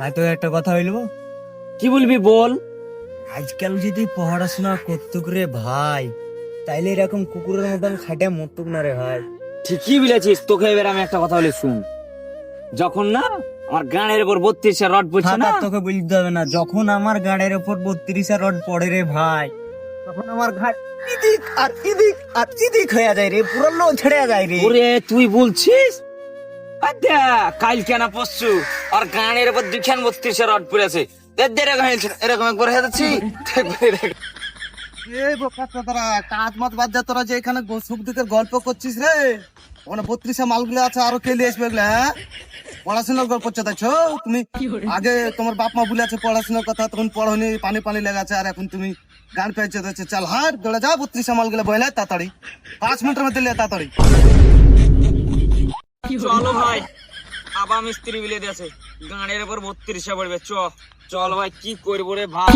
হয়তো একটা কথা বলবো। কি বলবি বল। আজকাল যদি পড়াশোনা করতুক রে ভাই, তাইলে এরকম কুকুরের মতন খাটে মরতুক না রে ভাই। ঠিকই বলেছিস, তোকে এবার আমি একটা কথা বলি শুন। যখন না আমার গানের উপর 32 রড পড়ছে না, তোকে বলতে হবে না, যখন আমার গাড়ির উপর 32 রড পড়ে রে ভাই, তখন আমার ঘাট ইদিক আর ইদিক আর ইদিক হয়ে যায় রে, পুরো লো ছেড়ে যায় রে। ওরে তুই বলছিস? আচ্ছা কাল কেন পরশু আর গানের উপর 32 রড পড়েছে। এরকম একবার হয়ে যাচ্ছি। এ বোকা তোরা কাজ মাত বাদ যা, তোরা যে এখানে সুখ দুঃখের গল্প করছিস রে, ওখানে 32 মালগুলো আছে, আরো কেলি আসবে এগুলা। হ্যাঁ, পড়াশোনার গল্প করছো দেখছো তুমি। আগে তোমার বাপ মা বলে আছে পড়াশোনার কথা, তখন পড়নি, পানি পানি লেগেছে, আর এখন তুমি গান পেয়েছে যাচ্ছে। চাল হাট দৌড়ে যা, 32 মালগুলো বইলে তাড়াতাড়ি 5 মিনিটের মধ্যে লে তাড়াতাড়ি। চলো ভাই, আবার মিস্ত্রি বিলে দিয়েছে, গানের উপর 32 পড়বে। চল ভাই, কি করবো রে ভাই।